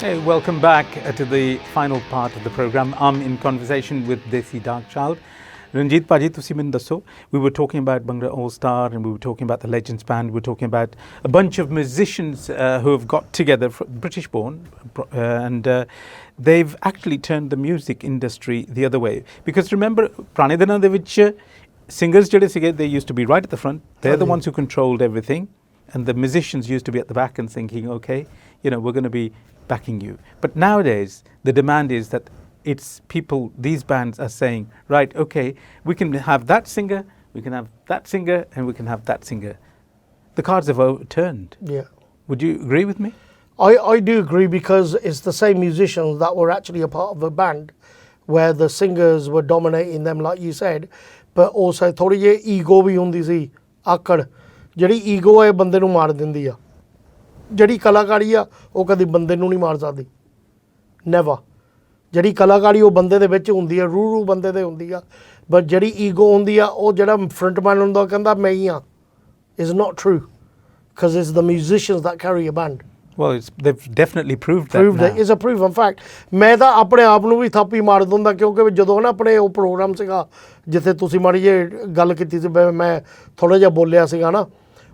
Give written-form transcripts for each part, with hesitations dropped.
Hey, welcome back to the final part of the program. I'm in conversation with Desi Dark Child. Ranjit Paji, ਤੁਸੀਂ ਮੈਨੂੰ ਦੱਸੋ, we were talking about Bhangra All Star and we were talking about the Legends Band. We were talking about a bunch of musicians who have got together, British born, and they've actually turned the music industry the other way. Because remember, ਪੁਰਾਣੇ ਦਿਨਾਂ ਦੇ ਵਿੱਚ singers ਜਿਹੜੇ ਸੀਗੇ, they used to be right at the front. They're the ones who controlled everything. And the musicians used to be at the back and thinking, okay, you know, we're going to be backing you. But nowadays, the demand is that it's people, these bands are saying, right, okay, we can have that singer, we can have that singer, and we can have that singer. The cards have turned. Yeah. Would you agree with me? I do agree, because it's the same musicians that were actually a part of a band where the singers were dominating them, like you said, but also ਥੋੜੀ ਜਿਹੀ ego ਵੀ ਹੁੰਦੀ ਸੀ, ਆਕੜ ਜਿਹੜੀ ego ਹੈ ਬੰਦੇ ਨੂੰ ਮਾਰ ਦਿੰਦੀ ਆ। ਜਿਹੜੀ ਕਲਾਕਾਰੀ ਆ ਉਹ ਕਦੀ ਬੰਦੇ ਨੂੰ ਨਹੀਂ ਮਾਰ ਸਕਦੀ, ਨੈਵਰ। ਜਿਹੜੀ ਕਲਾਕਾਰੀ ਉਹ ਬੰਦੇ ਦੇ ਵਿੱਚ ਹੁੰਦੀ ਆ, ਰੂ ਬੰਦੇ ਦੇ ਹੁੰਦੀ ਆ, ਬਟ ਜਿਹੜੀ ਈਗੋ ਹੁੰਦੀ ਆ ਉਹ ਜਿਹੜਾ ਫਰੰਟਮੈਨ ਹੁੰਦਾ ਕਹਿੰਦਾ ਮੈਂ ਹੀ ਆ, is not true, because it's the musicians that carry a band. Well, they've definitely proved that now. It's a proven fact. ਮੈਂ ਤਾਂ ਆਪਣੇ ਆਪ ਨੂੰ ਵੀ ਥਾਪੀ ਮਾਰ ਦਿੰਦਾ, ਕਿਉਂਕਿ ਜਦੋਂ ਨਾ ਆਪਣੇ ਉਹ ਪ੍ਰੋਗਰਾਮ ਸੀਗਾ ਜਿੱਥੇ ਤੁਸੀਂ ਮਾੜੀ ਜਿਹੀ ਗੱਲ ਕੀਤੀ ਸੀ, ਮੈਂ ਥੋੜ੍ਹਾ ਜਿਹਾ ਬੋਲਿਆ ਸੀਗਾ ਨਾ,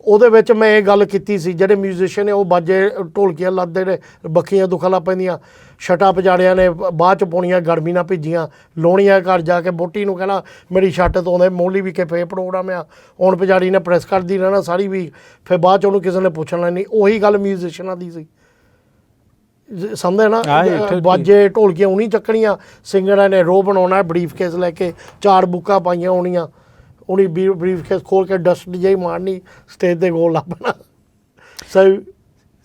ਉਹਦੇ ਵਿੱਚ ਮੈਂ ਇਹ ਗੱਲ ਕੀਤੀ ਸੀ, ਜਿਹੜੇ ਮਿਊਜ਼ੀਸ਼ੀਅਨ ਨੇ ਉਹ ਬਾਜੇ ਢੋਲਕੀਆਂ ਲੱਦਦੇ ਨੇ, ਬੱਖੀਆਂ ਦੁੱਖਾਂ ਲੱਗ ਪੈਂਦੀਆਂ, ਛਟਾਂ ਪਜਾੜਿਆਂ ਨੇ ਬਾਅਦ 'ਚ ਪਾਉਣੀਆਂ, ਗਰਮੀ ਨਾਲ ਭਿੱਜੀਆਂ, ਲਾਉਣੀਆਂ ਘਰ ਜਾ ਕੇ, ਬੋਟੀ ਨੂੰ ਕਹਿਣਾ ਮੇਰੀ ਛੱਟ ਤੋਂ ਆਉਂਦੇ, ਮੋਲੀ ਵੀ ਕੇ ਫੇ ਪ੍ਰੋਗਰਾਮ ਆ, ਹੁਣ ਪਜਾੜੀ ਨੇ ਪ੍ਰੈਸ ਕਰਦੀ ਰਹਿਣਾ ਸਾਰੀ ਵੀਕ, ਫਿਰ ਬਾਅਦ 'ਚ ਉਹਨੂੰ ਕਿਸੇ ਨੇ ਪੁੱਛਣਾ ਨਹੀਂ। ਉਹੀ ਗੱਲ ਮਿਊਜ਼ੀਸ਼ੀਅਨਾਂ ਦੀ ਸੀ, ਸਮਝਦੇ ਨਾ, ਬਾਜੇ ਢੋਲਕੀਆਂ ਉਹਨੀ ਚੱਕਣੀਆਂ, ਸਿੰਗਰਾਂ ਨੇ ਰੋ ਬਣਾਉਣਾ, ਬਰੀਫ ਕੇਸ ਲੈ ਕੇ 4 ਬੁੱਕਾਂ ਪਾਈਆਂ ਹੋਣੀਆਂ, ਉਹਨੇ ਬਰੀਫ ਕੇਸ ਖੋਲ ਕੇ ਡਸਟ ਜਿਹੀ ਮਾਰਨੀ, ਸਟੇਜ ਦੇ ਕੋਲ ਲੱਭਣਾ।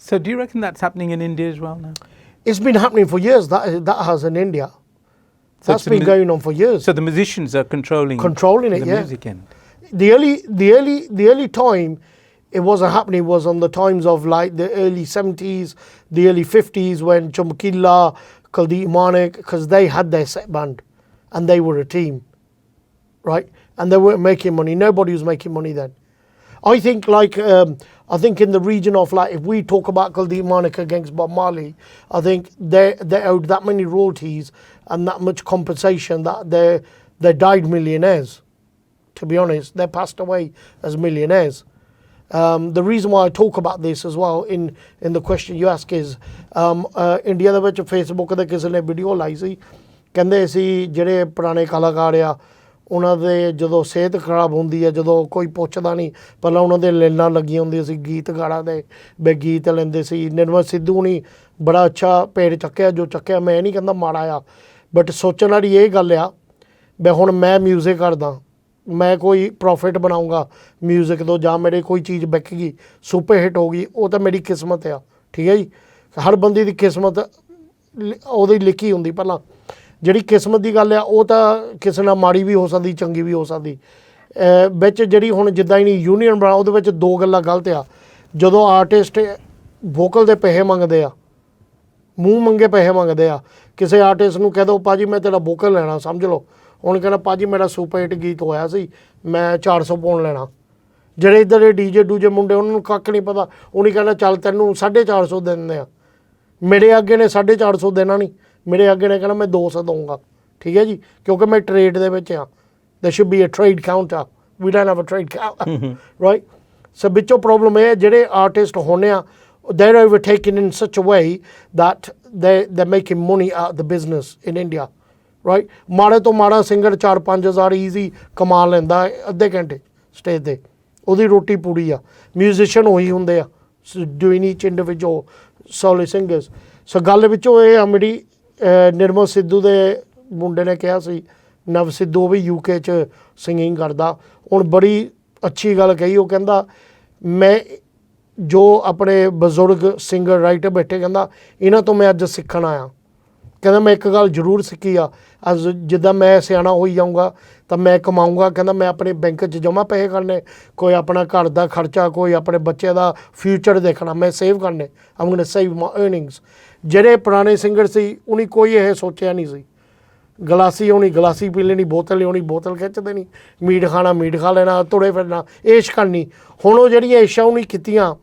So do you reckon that's happening in India as well now? It's been happening for years. That has in India. That's been going on for years. So the musicians are controlling it, the music end. The early time it wasn't happening was on the times of like the early 70s, the early 50s, when Chamkila, Kuldeep Manik, because they had their set band and they were a team, right? And they weren't making money. Nobody was making money then. I think I think in the region of, like, if we talk about Kuldeep Manik against Bob Marley, I think they owed that many royalties and that much compensation that they died millionaires. To be honest, they passed away as millionaires. The reason why I talk about this as well in the question you ask is India ਦੇ ਵਿੱਚ Facebook ਤੇ ਕਿਸੇ ਨੇ video ਲਾਈ ਸੀ, ਕਹਿੰਦੇ ਸੀ ਜਿਹੜੇ ਪੁਰਾਣੇ ਕਲਾਕਾਰ ਆ ਉਹਨਾਂ ਦੇ ਜਦੋਂ ਸਿਹਤ ਖਰਾਬ ਹੁੰਦੀ ਹੈ, ਜਦੋਂ ਕੋਈ ਪੁੱਛਦਾ ਨਹੀਂ, ਪਹਿਲਾਂ ਉਹਨਾਂ ਦੇ ਲੈਲਾਂ ਲੱਗੀਆਂ ਹੁੰਦੀਆਂ ਸੀ ਗੀਤ ਗਾਣਾ ਦੇ, ਬੇ ਗੀਤ ਲੈਂਦੇ ਸੀ। ਨਿਰਮਲ ਸਿੱਧੂ ਨੇ ਬੜਾ ਅੱਛਾ ਪੇੜ ਚੱਕਿਆ, ਜੋ ਚੱਕਿਆ ਮੈਂ ਨਹੀਂ ਕਹਿੰਦਾ ਮਾੜਾ ਆ, ਬਟ ਸੋਚਣ ਵਾਲੀ ਇਹ ਗੱਲ ਆ ਵੀ ਹੁਣ ਮੈਂ ਮਿਊਜ਼ਿਕ ਕਰਦਾ, ਮੈਂ ਕੋਈ ਪ੍ਰੋਫਿਟ ਬਣਾਊਂਗਾ ਮਿਊਜ਼ਿਕ ਤੋਂ, ਜਾਂ ਮੇਰੇ ਕੋਈ ਚੀਜ਼ ਵਿਕ ਗਈ, ਸੁਪਰ ਹਿੱਟ ਹੋ ਗਈ, ਉਹ ਤਾਂ ਮੇਰੀ ਕਿਸਮਤ ਆ, ਠੀਕ ਹੈ ਜੀ। ਹਰ ਬੰਦੇ ਦੀ ਕਿਸਮਤ ਉਹਦੀ ਲਿਖੀ ਹੁੰਦੀ ਪਹਿਲਾਂ, ਜਿਹੜੀ ਕਿਸਮਤ ਦੀ ਗੱਲ ਆ ਉਹ ਤਾਂ ਕਿਸੇ ਨਾਲ ਮਾੜੀ ਵੀ ਹੋ ਸਕਦੀ, ਚੰਗੀ ਵੀ ਹੋ ਸਕਦੀ। ਵਿੱਚ ਜਿਹੜੀ ਹੁਣ ਜਿੱਦਾਂ ਹੀ ਨਹੀਂ ਯੂਨੀਅਨ ਬਣਾ, ਉਹਦੇ ਵਿੱਚ 2 ਗੱਲਾਂ ਗਲਤ ਆ। ਜਦੋਂ ਆਰਟਿਸਟ ਵੋਕਲ ਦੇ ਪੈਸੇ ਮੰਗਦੇ ਆ, ਮੂੰਹ ਮੰਗੇ ਪੈਸੇ ਮੰਗਦੇ ਆ, ਕਿਸੇ ਆਰਟਿਸਟ ਨੂੰ ਕਹਿ ਦਿਓ ਭਾਜੀ ਮੈਂ ਤੇਰਾ ਵੋਕਲ ਲੈਣਾ, ਸਮਝ ਲਓ ਹੁਣ ਕਹਿੰਦਾ ਭਾਜੀ ਮੇਰਾ ਸੁਪਰ ਹਿੱਟ ਗੀਤ ਹੋਇਆ ਸੀ, ਮੈਂ 400 ਪਾਉਣ ਲੈਣਾ। ਜਿਹੜੇ ਇੱਧਰ ਦੇ ਡੀਜੇ ਡੂਜੇ ਮੁੰਡੇ, ਉਹਨਾਂ ਨੂੰ ਕੱਖ ਨਹੀਂ ਪਤਾ, ਉਹਨੇ ਕਹਿੰਦਾ ਚੱਲ ਤੈਨੂੰ 450 ਦੇ ਦਿੰਦੇ ਆ, ਮੇਰੇ ਅੱਗੇ ਨੇ 450 ਦੇਣਾ ਨਹੀਂ, ਮੇਰੇ ਅੱਗੇ ਨੇ ਕਹਿਣਾ ਮੈਂ 200 ਦਊਂਗਾ, ਠੀਕ ਹੈ ਜੀ, ਕਿਉਂਕਿ ਮੈਂ ਟਰੇਡ ਦੇ ਵਿੱਚ ਆ। there should be a trade counter, we don't have a trade counter, right? So ਵਿੱਚੋਂ ਪ੍ਰੋਬਲਮ ਇਹ ਜਿਹੜੇ ਆਰਟਿਸਟ ਹੋਣੇ ਆ, they're overtaken in such a way that they're making money out of the business in India, right? ਮਾੜੇ ਤੋਂ ਮਾੜਾ singer 4-5 ਹਜ਼ਾਰ easy ਕਮਾ ਲੈਂਦਾ ਅੱਧੇ ਘੰਟੇ ਸਟੇਜ 'ਤੇ, ਉਹਦੀ ਰੋਟੀ ਪੂਰੀ ਆ। ਮਿਊਜ਼ੀਸ਼ੀਅਨ ਉਹੀ ਹੁੰਦੇ ਆ, doing each individual solo singers. ਸੋ ਗੱਲ ਵਿੱਚੋਂ ਇਹ ਆ ਮੇਰੀ, ਨਿਰਮਲ ਸਿੱਧੂ ਦੇ ਮੁੰਡੇ ਨੇ ਕਿਹਾ ਸੀ, ਨਵ ਸਿੱਧੂ ਵੀ UK 'ਚ ਸਿੰਗਿੰਗ ਕਰਦਾ, ਹੁਣ ਬੜੀ ਅੱਛੀ ਗੱਲ ਕਹੀ, ਉਹ ਕਹਿੰਦਾ ਮੈਂ ਜੋ ਆਪਣੇ ਬਜ਼ੁਰਗ ਸਿੰਗਰ ਰਾਈਟਰ ਬੈਠੇ, ਕਹਿੰਦਾ ਇਹਨਾਂ ਤੋਂ ਮੈਂ ਅੱਜ ਸਿੱਖਣ ਆਇਆ, ਕਹਿੰਦਾ ਮੈਂ ਇੱਕ ਗੱਲ ਜ਼ਰੂਰ ਸਿੱਖੀ ਆ, ਅੱਜ ਜਿੱਦਾਂ ਮੈਂ ਸਿਆਣਾ ਹੋਈ ਜਾਊਂਗਾ ਤਾਂ ਮੈਂ ਕਮਾਊਂਗਾ, ਕਹਿੰਦਾ ਮੈਂ ਆਪਣੇ ਬੈਂਕ 'ਚ ਜਮ੍ਹਾਂ ਪੈਸੇ ਕਰਨੇ, ਕੋਈ ਆਪਣਾ ਘਰ ਦਾ ਖਰਚਾ, ਕੋਈ ਆਪਣੇ ਬੱਚੇ ਦਾ ਫਿਊਚਰ ਦੇਖਣਾ, ਮੈਂ ਸੇਵ ਕਰਨੇ, I'm going to save my earnings. ਜਿਹੜੇ ਪੁਰਾਣੇ ਸਿੰਗਰ ਸੀ ਉਹਨੇ ਕੋਈ ਇਹ ਸੋਚਿਆ ਨਹੀਂ ਸੀ, ਗਲਾਸੀ ਹੋਣੀ ਗਲਾਸੀ ਪੀ ਲੈਣੀ, ਬੋਤਲ ਲਿਆਉਣੀ ਬੋਤਲ ਖਿੱਚ ਦੇਣੀ, ਮੀਟ ਖਾਣਾ ਮੀਟ ਖਾ ਲੈਣਾ, ਤੁਰੇ ਫਿਰਨਾ, ਐਸ਼ ਕਰਨੀ। ਹੁਣ ਉਹ ਜਿਹੜੀਆਂ ਐਸ਼ਾਂ ਉਹਨੇ ਕੀਤੀਆਂ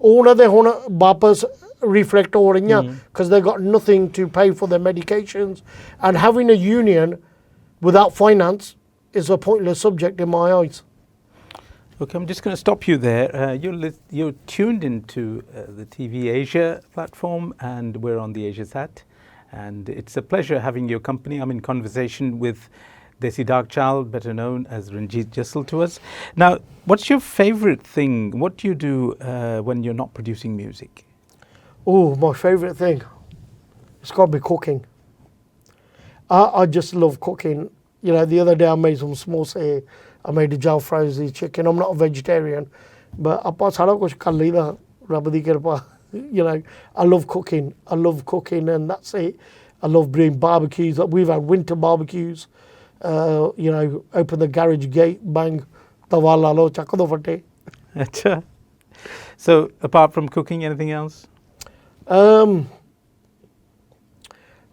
ਉਹ ਉਹਨਾਂ ਦੇ ਹੁਣ ਵਾਪਸ reflect because they got nothing to pay for their medications, and having a union without finance is a pointless subject in my eyes. Okay, I'm just going to stop you there. You're tuned into the TV Asia platform, and we're on the Asia Sat. And it's a pleasure having your company. I'm in conversation with Desi Darkchild, better known as Ranjit Jassal to us. Now, what's your favorite thing? What do you do when you're not producing music? Oh, my favorite thing. It's got to be cooking. I just love cooking. You know, the other day I made some samosa. I made a jalfrezi chicken. I'm not a vegetarian, but ਆਪਾਂ ਸਾਰਾ ਕੁਝ ਕਰ ਲਈਦਾ ਰੱਬ ਦੀ ਕਿਰਪਾ. You know, I love cooking. And that's it. I love doing barbecues. We've had winter barbecues. You know, open the garage gate, bang, tawa la lo, chak do fatte. Acha. So, apart from cooking, anything else?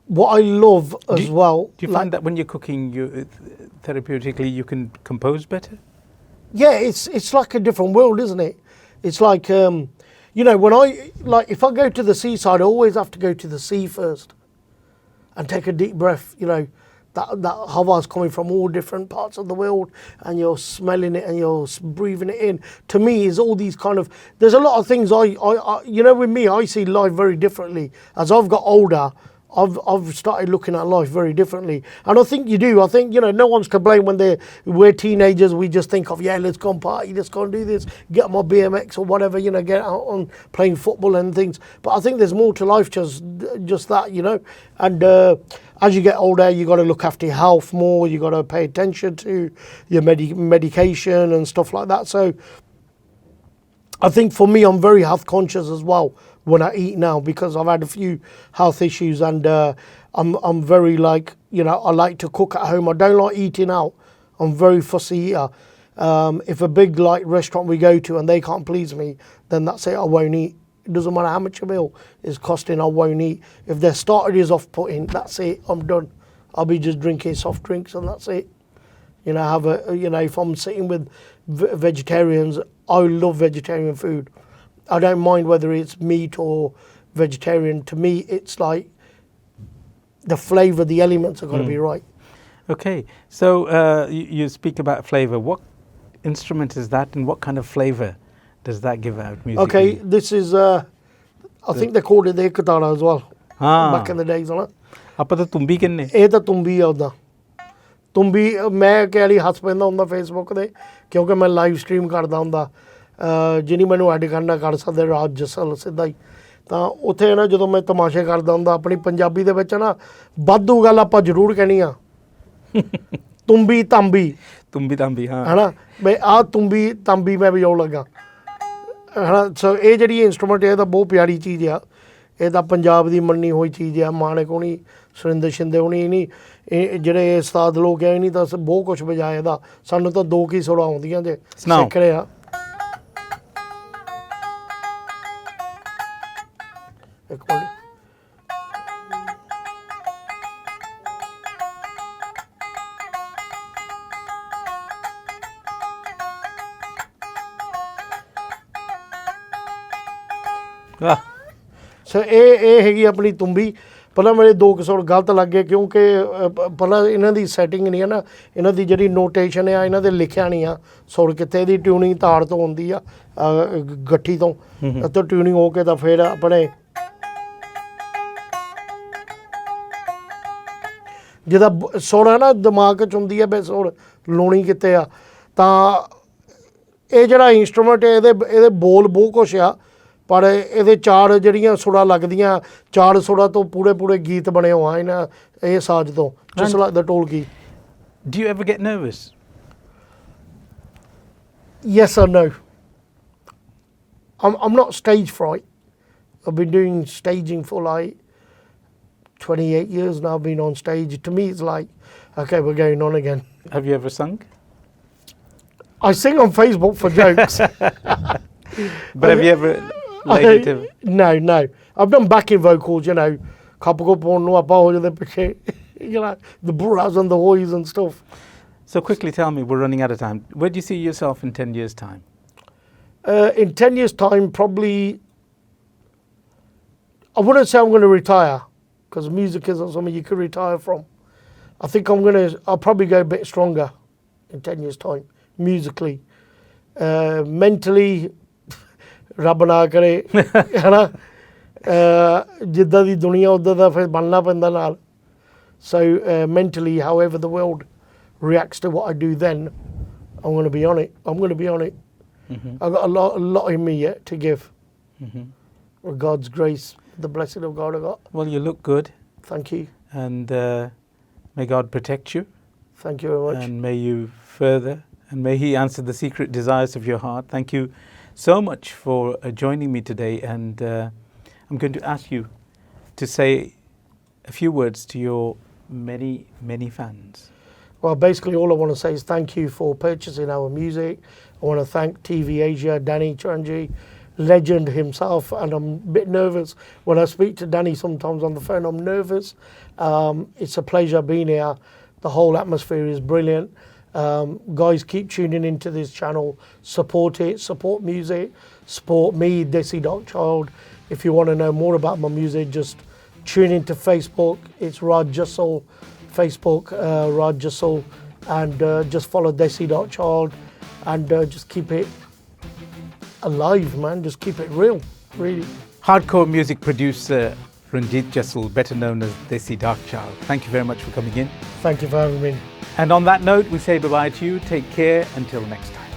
What I love as well. Do you find that when you're cooking, therapeutically, you can compose better? Yeah, it's like a different world, isn't it? It's like, you know, when if I go to the seaside, I always have to go to the sea first and take a deep breath. You know, that hava's coming from all different parts of the world, and you're smelling it and you're breathing it in. To me, is all these kind of. There's a lot of things I you know, with me, I see life very differently. As I've got older, I've started looking at life very differently, and I think you do. I think, you know, no one's to blame when we're teenagers. We just think of, yeah, let's go and party, let's go and do this, get on my BMX or whatever, you know, get out on playing football and things. But I think there's more to life just that, you know. And as you get older, you got to look after your health more. You got to pay attention to your medication and stuff like that. So I think for me, I'm very health conscious as well when I eat now, because I've had a few health issues, and I'm very, like, you know, I like to cook at home. I don't like eating out. I'm very fussy eater. If a big, like, restaurant we go to and they can't please me, then that's it, I won't eat. It doesn't matter how much a meal is costing, I won't eat. If their starter is off-putting, that's it, I'm done. I'll be just drinking soft drinks and that's it. You know, you know, if I'm sitting with vegetarians, I love vegetarian food. I don't mind whether it's meat or vegetarian. To me, it's like the flavour, the elements are going to be right. Okay, so you speak about flavour. What instrument is that, and what kind of flavour does that give out musically? Okay, this is, I think they called it the Ekatara as well, back in the days, है ना? ਆਪਾਂ ਤਾਂ ਤੁੰਬੀ ਕਹਿੰਨੇ ਇਹ ਤਾਂ ਤੁੰਬੀ ਆ ਉਹਦਾ ਤੁੰਬੀ ਮੈਂ ਕਹਿ ਹੱਸ ਪੈਂਦਾ ਹੁੰਦਾ ਫੇਸਬੁੱਕ ਤੇ ਕਿਉਂਕਿ ਮੈਂ ਲਾਈਵ ਸਟ੍ਰੀਮ ਕਰਦਾ ਹੁੰਦਾ ਜਿਹਨੀ ਮੈਨੂੰ ਐਡ ਕਰਨਾ ਕਰ ਸਕਦੇ ਰਾਜ ਜਸਲ ਸਿੱਧਾ ਹੀ ਤਾਂ ਉੱਥੇ ਨਾ ਜਦੋਂ ਮੈਂ ਤਮਾਸ਼ੇ ਕਰਦਾ ਹੁੰਦਾ ਆਪਣੀ ਪੰਜਾਬੀ ਦੇ ਵਿੱਚ ਨਾ ਵਾਧੂ ਗੱਲ ਆਪਾਂ ਜ਼ਰੂਰ ਕਹਿਣੀ ਆ ਤੁੰਬੀ ਤਾਂਬੀ ਹਾਂ ਹੈ ਨਾ ਬਈ ਆਹ ਤੁੰਬੀ ਤਾਂਬੀ ਮੈਂ ਵਜਾਉਣ ਲੱਗਾ ਹੈ ਨਾ ਸੋ ਇਹ ਜਿਹੜੀ ਇੰਸਟਰੂਮੈਂਟ ਇਹ ਤਾਂ ਬਹੁਤ ਪਿਆਰੀ ਚੀਜ਼ ਆ ਇਹ ਤਾਂ ਪੰਜਾਬ ਦੀ ਮੰਨੀ ਹੋਈ ਚੀਜ਼ ਆ ਮਾਣਕ ਹੋਣੀ ਸੁਰਿੰਦਰ ਸ਼ਿੰਦੇ ਹੋਣੀ ਨਹੀਂ ਇਹ ਜਿਹੜੇ ਉਸਤਾਦ ਲੋਕ ਆ ਨਹੀਂ ਤਾਂ ਬਹੁਤ ਕੁਛ ਵਜਾਇਆ ਇਹਦਾ ਸਾਨੂੰ ਤਾਂ ਦੋ ਕੀ ਸੁਰਾਂ ਆਉਂਦੀਆਂ ਜੇ ਸਿੱਖ ਰਹੇ ਆ ਇੱਕ ਮਿੰਟ ਸੋ ਇਹ ਹੈਗੀ ਆਪਣੀ ਤੁੰਬੀ ਪਹਿਲਾਂ ਮੇਰੇ ਦੋ ਕੁ ਸੁਰ ਗਲਤ ਲੱਗ ਗਏ ਕਿਉਂਕਿ ਪਹਿਲਾਂ ਇਹਨਾਂ ਦੀ ਸੈਟਿੰਗ ਨਹੀਂ ਹੈ ਨਾ ਇਹਨਾਂ ਦੀ ਜਿਹੜੀ ਨੋਟੇਸ਼ਨ ਆ ਇਹਨਾਂ ਦੇ ਲਿਖਿਆ ਨਹੀਂ ਆ ਸੁਰ ਕਿੱਥੇ ਦੀ ਟਿਊਨਿੰਗ ਤਾੜ ਤੋਂ ਹੁੰਦੀ ਆ ਗੱਠੀ ਤੋਂ ਇੱਥੋਂ ਟਿਊਨਿੰਗ ਹੋ ਕੇ ਤਾਂ ਫਿਰ ਆਪਣੇ ਜਿਹਦਾ ਸੁਰ ਹੈ ਨਾ ਦਿਮਾਗ 'ਚ ਹੁੰਦੀ ਆ ਬਈ ਸੁਰ ਲਾਉਣੀ ਕਿੱਥੇ ਆ ਤਾਂ ਇਹ ਜਿਹੜਾ ਇੰਸਟਰੂਮੈਂਟ ਇਹਦੇ ਬੋਲ ਬਹੁਤ ਕੁਛ ਆ ਪਰ ਇਹਦੇ ਚਾਰ ਜਿਹੜੀਆਂ ਸੁਰਾਂ ਲੱਗਦੀਆਂ ਚਾਰ ਸੁਰਾਂ ਤੋਂ ਪੂਰੇ ਗੀਤ ਬਣੇ ਹੋਆ ਇਹਨਾਂ ਇਹ ਸਾਜ਼ ਤੋਂ just like the ਢੋਲਕੀ. Do you ever get nervous? Yes or no. I'm not stage fright. I've been doing staging for like 28 years now. I've been on stage. To me it's like, okay, we're going on again. Have you ever sung? I sing on Facebook for jokes. But have you ever... No. I've done backing vocals, you know, couple ਨੂੰ ਆਪਾਂ ਹੋ ਜਾਂਦੇ ਪਿੱਛੇ, you know, the burras and the hoys and stuff. So quickly tell me, we're running out of time. Where do you see yourself in 10 years' time? In 10 years' time, probably I wouldn't say I'm going to retire, because music isn't something you can retire from. I think I'll probably go a bit stronger in 10 years' time, musically. Mentally, ਰੱਬ ਨਾ ਕਰੇ ਹੈ ਨਾ ਜਿੱਦਾਂ ਦੀ ਦੁਨੀਆ ਉੱਦਾਂ ਦਾ ਫਿਰ ਬਣਨਾ ਪੈਂਦਾ ਨਾਲ. So mentally, however the world reacts to what I do then, I'm going to be on it. I'm going to be on it. I've got a lot in me yet to give. With God's grace, the blessing of God I got. Well, you look good. Thank you. And may God protect you. Thank you very much. And may you further, and may He answer the secret desires of your heart. Thank you so much for joining me today. And I'm going to ask you to say a few words to your many, many fans. Well, basically all I want to say is thank you for purchasing our music. I want to thank TV Asia, Danny Choranji, legend himself, and I'm a bit nervous when I speak to Danny sometimes on the phone. I'm nervous. It's a pleasure being here. The whole atmosphere is brilliant. Guys, keep tuning into this channel. Support it. Support music. Support me, Desi Child. If you want to know more about my music, just tune into Facebook. It's Ranjit Jassal, Facebook, Ranjit Jassal, and just follow Desi Child, and just keep it alive, man. Just keep it real, really. Hardcore music producer Ranjit Jassal, better known as Desi Child. Thank you very much for coming in. Thank you for having me. And on that note, we say bye-bye to you. Take care until next time.